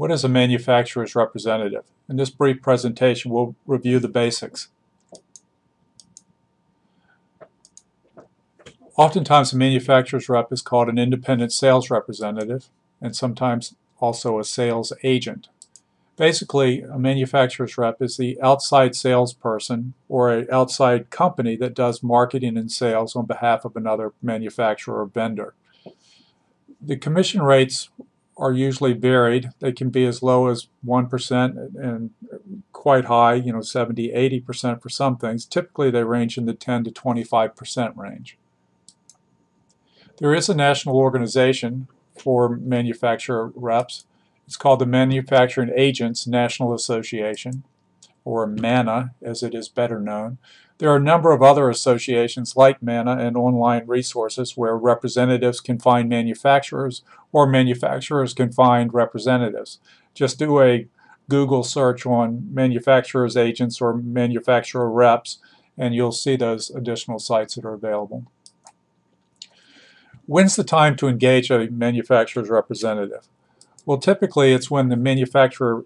What is a manufacturer's representative? In this brief presentation, we'll review the basics. Oftentimes, a manufacturer's rep is called an independent sales representative and sometimes also a sales agent. Basically, a manufacturer's rep is the outside salesperson or an outside company that does marketing and sales on behalf of another manufacturer or vendor. The commission rates are usually varied. They can be as low as 1% and quite high, 70, 80% for some things. Typically, they range in the 10 to 25% range. There is a national organization for manufacturer reps. It's called the Manufacturing Agents National Association, or MANA as it is better known. There are a number of other associations like MANA and online resources where representatives can find manufacturers or manufacturers can find representatives. Just do a Google search on manufacturers agents or manufacturer reps and you'll see those additional sites that are available. When's the time to engage a manufacturer's representative? Well, typically it's when the manufacturer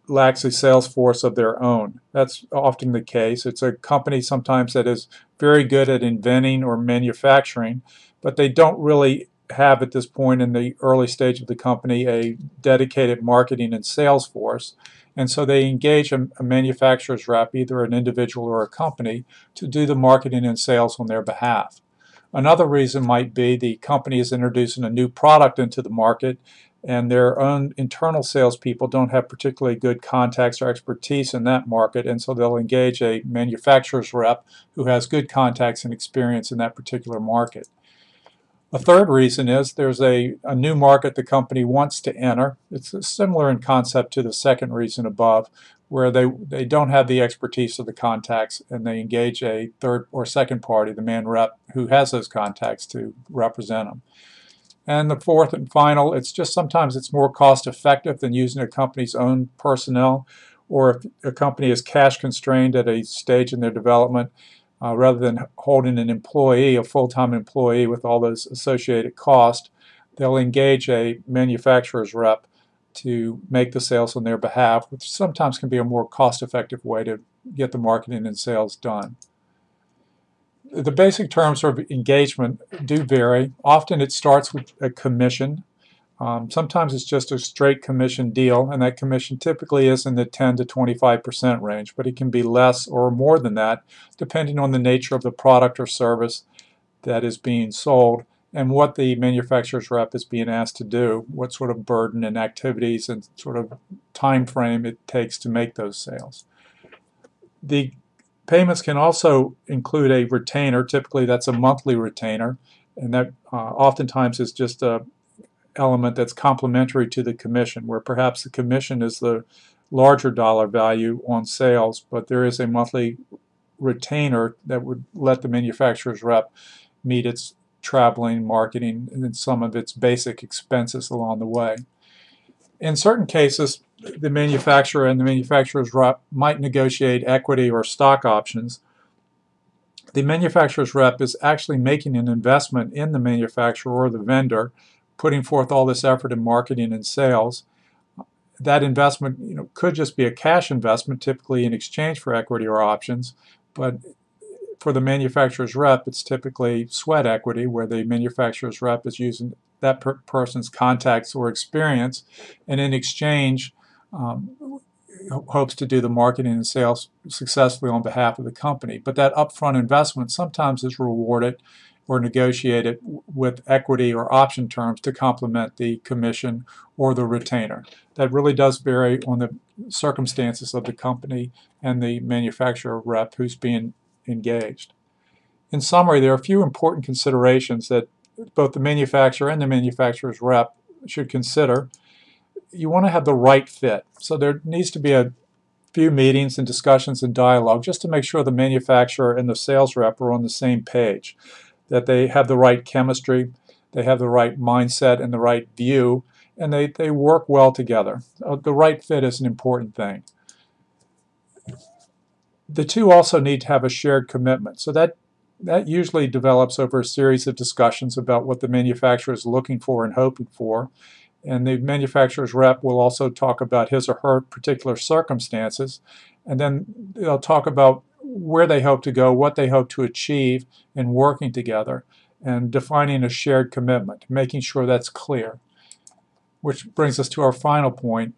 lacks a sales force of their own. That's often the case. It's a company sometimes that is very good at inventing or manufacturing, but they don't really have at this point in the early stage of the company a dedicated marketing and sales force. And so they engage a manufacturer's rep, either an individual or a company, to do the marketing and sales on their behalf. Another reason might be the company is introducing a new product into the market and their own internal salespeople don't have particularly good contacts or expertise in that market, and so they'll engage a manufacturer's rep who has good contacts and experience in that particular market. A third reason is there's a new market the company wants to enter. It's similar in concept to the second reason above, where they don't have the expertise of the contacts and they engage a third or second party, the man rep, who has those contacts to represent them. And the fourth and final, it's just sometimes it's more cost effective than using a company's own personnel, or if a company is cash constrained at a stage in their development, rather than holding an employee, a full-time employee with all those associated costs, they'll engage a manufacturer's rep to make the sales on their behalf, which sometimes can be a more cost-effective way to get the marketing and sales done. The basic terms of engagement do vary. Often it starts with a commission. Sometimes it's just a straight commission deal, and that commission typically is in the 10 to 25% range, but it can be less or more than that depending on the nature of the product or service that is being sold and what the manufacturer's rep is being asked to do, what sort of burden and activities and sort of time frame it takes to make those sales. The payments can also include a retainer. Typically that's a monthly retainer, and that oftentimes is just a element that's complementary to the commission, where perhaps the commission is the larger dollar value on sales, but there is a monthly retainer that would let the manufacturer's rep meet its traveling, marketing, and some of its basic expenses along the way. In certain cases, the manufacturer and the manufacturer's rep might negotiate equity or stock options. The manufacturer's rep is actually making an investment in the manufacturer or the vendor, putting forth all this effort in marketing and sales. That investment, could just be a cash investment, typically in exchange for equity or options, but for the manufacturer's rep, it's typically sweat equity, where the manufacturer's rep is using that person's contacts or experience, and in exchange hopes to do the marketing and sales successfully on behalf of the company. But that upfront investment sometimes is rewarded or negotiated with equity or option terms to complement the commission or the retainer. That really does vary on the circumstances of the company and the manufacturer rep who's being engaged. In summary, there are a few important considerations that both the manufacturer and the manufacturer's rep should consider. You want to have the right fit. So there needs to be a few meetings and discussions and dialogue just to make sure the manufacturer and the sales rep are on the same page, that they have the right chemistry, they have the right mindset and the right view, and they work well together. The right fit is an important thing. The two also need to have a shared commitment. So that usually develops over a series of discussions about what the manufacturer is looking for and hoping for. And the manufacturer's rep will also talk about his or her particular circumstances, and then they'll talk about where they hope to go, what they hope to achieve in working together, and defining a shared commitment, making sure that's clear. Which brings us to our final point.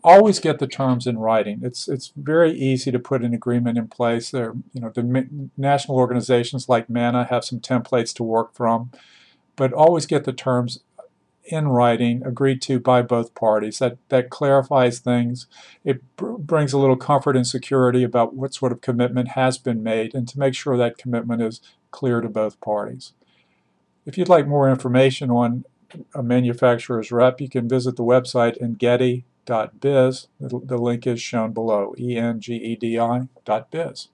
Always get the terms in writing. It's very easy to put an agreement in place. There, the national organizations like MANA have some templates to work from, but always get the terms in writing, agreed to by both parties. That clarifies things. It brings a little comfort and security about what sort of commitment has been made, and to make sure that commitment is clear to both parties. If you'd like more information on a manufacturer's rep, you can visit the website engedi.biz. The link is shown below, engedi.biz.